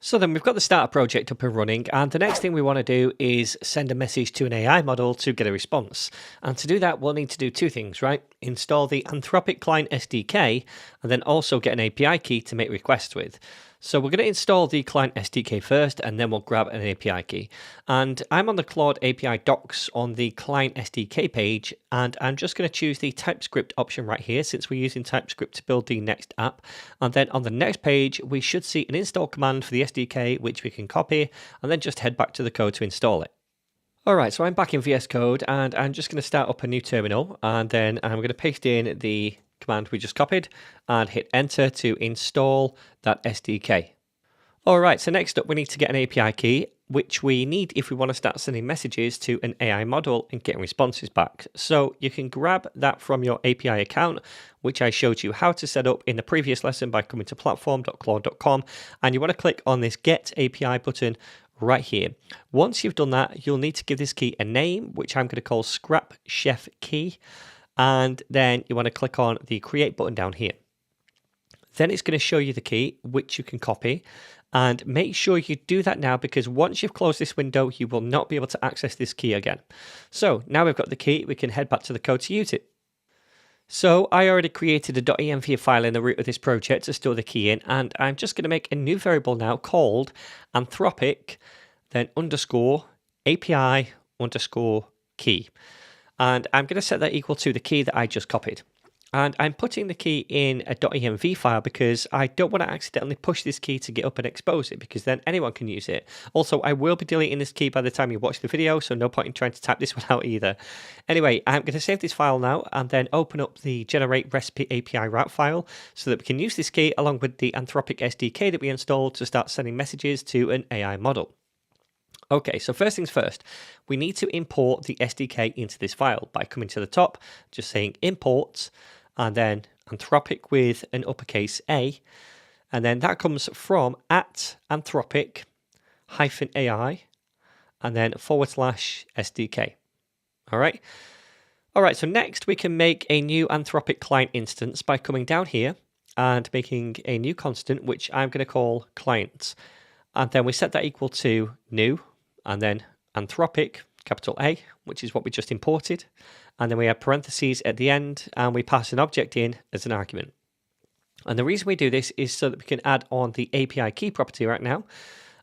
So then we've got the starter project up and running, and the next thing we want to do is send a message to an AI model to get a response. And to do that, we'll need to do two things, right? Install the Anthropic Client SDK, and then also get an API key to make requests with. So we're going to install the Client SDK first, and then we'll grab an API key. And I'm on the Claude API docs on the Client SDK page, and I'm just going to choose the TypeScript option right here, since we're using TypeScript to build the next app. And then on the next page, we should see an install command for the SDK, which we can copy, and then just head back to the code to install it. Alright, so I'm back in VS Code, and I'm just going to start up a new terminal, and then I'm going to paste in the command we just copied, and hit enter to install that SDK. Alright, so next up we need to get an API key, which we need if we want to start sending messages to an AI model and getting responses back. So you can grab that from your API account, which I showed you how to set up in the previous lesson by coming to platform.claude.com, and you want to click on this Get API button right here. Once you've done that, you'll need to give this key a name, which I'm going to call Scrap Chef Key, and then you want to click on the Create button down here. Then it's going to show you the key, which you can copy, and make sure you do that now, because once you've closed this window, you will not be able to access this key again. So now we've got the key, we can head back to the code to use it. So I already created a .env file in the root of this project to store the key in, and I'm just going to make a new variable now called Anthropic, then underscore API underscore key. And I'm going to set that equal to the key that I just copied. And I'm putting the key in a .env file because I don't want to accidentally push this key to GitHub and expose it, because then anyone can use it. Also, I will be deleting this key by the time you watch the video, so no point in trying to type this one out either. Anyway, I'm going to save this file now and then open up the generate recipe API route file so that we can use this key along with the Anthropic SDK that we installed to start sending messages to an AI model. Okay, so first things first, we need to import the SDK into this file by coming to the top, just saying import, and then Anthropic with an uppercase A, and then that comes from @Anthropic-AI, and then / SDK. All right. So next we can make a new Anthropic client instance by coming down here and making a new constant, which I'm going to call client. And then we set that equal to new, and then Anthropic, capital A, which is what we just imported. And then we have parentheses at the end, and we pass an object in as an argument. And the reason we do this is so that we can add on the API key property right now.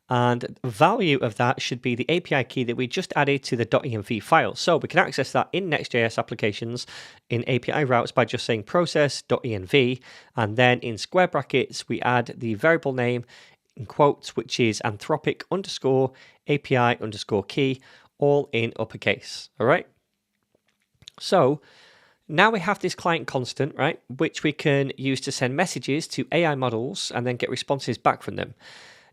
And the value of that should be the API key that we just added to the .env file. So we can access that in Next.js applications in API routes by just saying process.env, and then in square brackets, we add the variable name in quotes, which is Anthropic underscore API underscore key, all in uppercase. All right. So now we have this client constant, right, which we can use to send messages to AI models and then get responses back from them.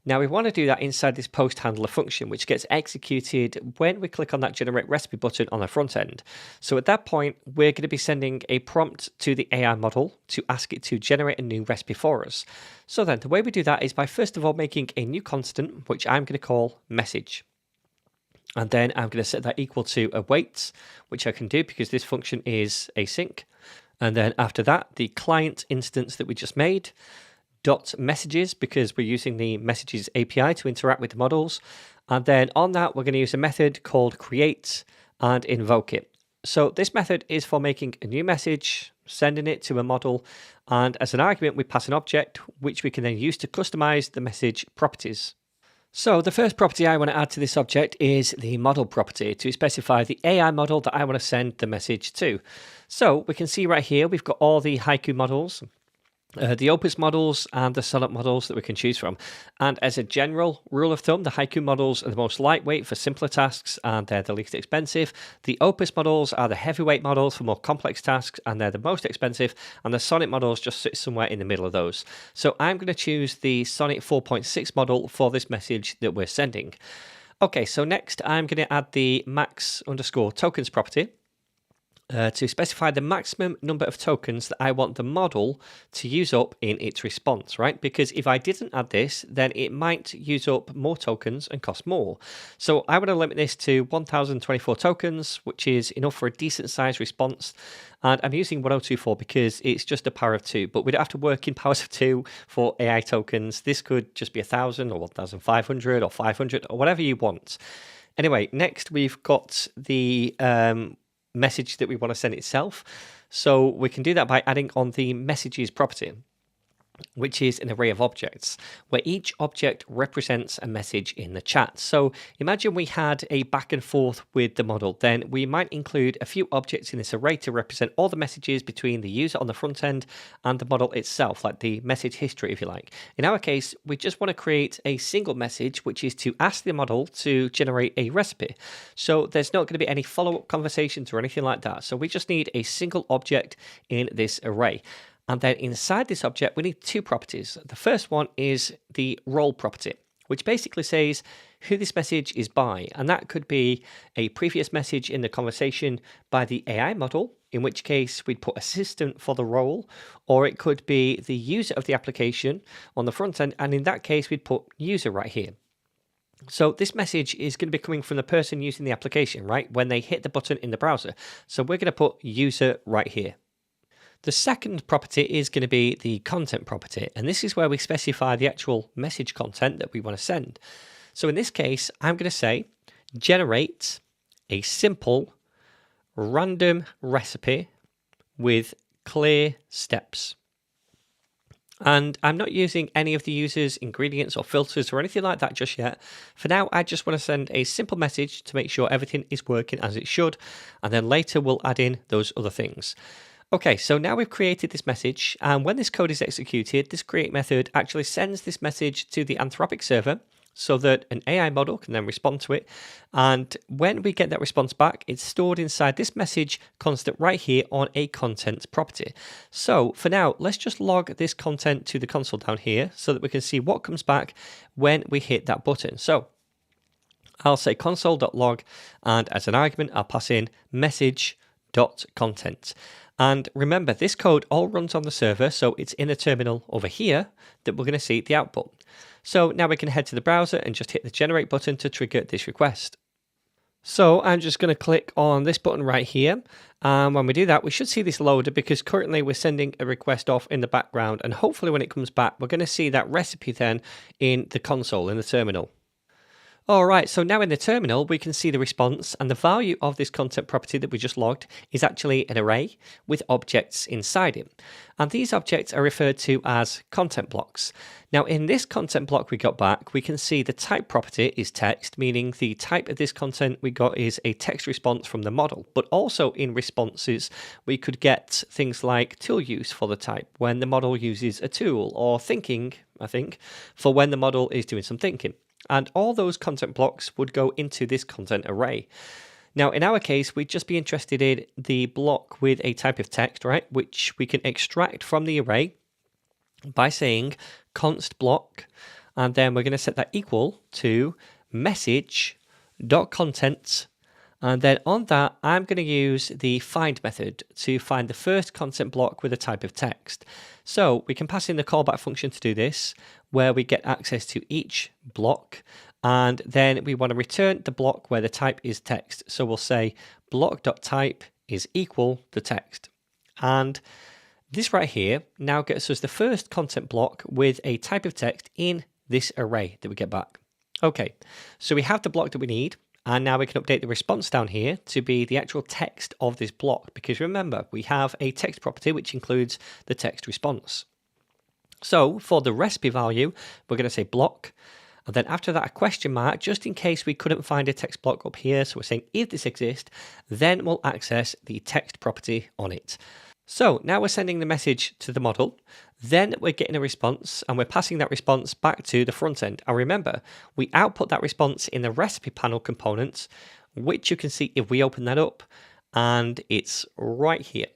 Now we want to do that inside this post handler function, which gets executed when we click on that generate recipe button on the front end. So at that point, we're going to be sending a prompt to the AI model to ask it to generate a new recipe for us. So then the way we do that is by first of all making a new constant, which I'm going to call message. And then I'm going to set that equal to await, which I can do because this function is async. And then after that, the client instance that we just made, dot messages, because we're using the messages API to interact with the models. And then on that, we're going to use a method called create and invoke it. So this method is for making a new message, sending it to a model, and as an argument, we pass an object, which we can then use to customize the message properties. So the first property I want to add to this object is the model property to specify the AI model that I want to send the message to. So we can see right here, we've got all the Haiku models, the Opus models and the Sonnet models that we can choose from. And as a general rule of thumb, the Haiku models are the most lightweight for simpler tasks and they're the least expensive. The Opus models are the heavyweight models for more complex tasks and they're the most expensive. And the Sonnet models just sit somewhere in the middle of those. So I'm going to choose the Sonnet 4.6 model for this message that we're sending. Okay, so next I'm going to add the max underscore tokens property. to specify the maximum number of tokens that I want the model to use up in its response, right? Because if I didn't add this, then it might use up more tokens and cost more. So I want to limit this to 1024 tokens, which is enough for a decent sized response. And I'm using 1024 because it's just a power of 2, but we don't have to work in powers of 2 for AI tokens. This could just be 1,000 or 1,500 or 500 or whatever you want. Anyway, next we've got the message that we want to send itself. So we can do that by adding on the messages property, which is an array of objects, where each object represents a message in the chat. So imagine we had a back and forth with the model, then we might include a few objects in this array to represent all the messages between the user on the front end and the model itself, like the message history, if you like. In our case, we just want to create a single message, which is to ask the model to generate a recipe. So there's not going to be any follow-up conversations or anything like that. So we just need a single object in this array. And then inside this object, we need two properties. The first one is the role property, which basically says who this message is by. And that could be a previous message in the conversation by the AI model, in which case we'd put assistant for the role, or it could be the user of the application on the front end. And in that case, we'd put user right here. So this message is going to be coming from the person using the application, right? When they hit the button in the browser. So we're going to put user right here. The second property is going to be the content property, and this is where we specify the actual message content that we want to send. So in this case, I'm going to say generate a simple random recipe with clear steps. And I'm not using any of the user's ingredients or filters or anything like that just yet. For now, I just want to send a simple message to make sure everything is working as it should, and then later we'll add in those other things. Okay, so now we've created this message, and when this code is executed, this create method actually sends this message to the Anthropic server so that an AI model can then respond to it. And when we get that response back, it's stored inside this message constant right here on a content property. So for now, let's just log this content to the console down here so that we can see what comes back when we hit that button. So I'll say console.log, and as an argument, I'll pass in message.content. And remember, this code all runs on the server, so it's in a terminal over here that we're going to see the output. So now we can head to the browser and just hit the generate button to trigger this request. So I'm just going to click on this button right here. And when we do that, we should see this loaded because currently we're sending a request off in the background. And hopefully when it comes back, we're going to see that recipe then in the console, in the terminal. All right, so now in the terminal, we can see the response, and the value of this content property that we just logged is actually an array with objects inside it. And these objects are referred to as content blocks. Now in this content block we got back, we can see the type property is text, meaning the type of this content we got is a text response from the model. But also in responses, we could get things like tool use for the type when the model uses a tool, or thinking, I think, for when the model is doing some thinking. And all those content blocks would go into this content array. Now, in our case, we'd just be interested in the block with a type of text, right, which we can extract from the array by saying const block, and then we're going to set that equal to message.content. And then on that, I'm going to use the find method to find the first content block with a type of text. So we can pass in the callback function to do this, where we get access to each block. And then we want to return the block where the type is text. So we'll say block.type is equal to text. And this right here now gets us the first content block with a type of text in this array that we get back. Okay, so we have the block that we need. And now we can update the response down here to be the actual text of this block, because remember, we have a text property which includes the text response. So for the recipe value, we're going to say block, and then after that a question mark, just in case we couldn't find a text block up here. So we're saying if this exists, then we'll access the text property on it. So now we're sending the message to the model, then we're getting a response, and we're passing that response back to the front end. And remember, we output that response in the recipe panel components, which you can see if we open that up, and it's right here.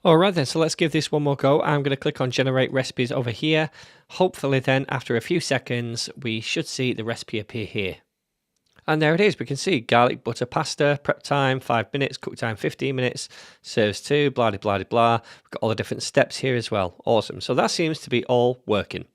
All right then, so let's give this one more go. I'm going to click on generate recipes over here. Hopefully then, after a few seconds, we should see the recipe appear here. And there it is. We can see garlic butter pasta, prep time 5 minutes, cook time 15 minutes, serves 2, blah, blah, blah, blah. We've got all the different steps here as well. Awesome. So that seems to be all working.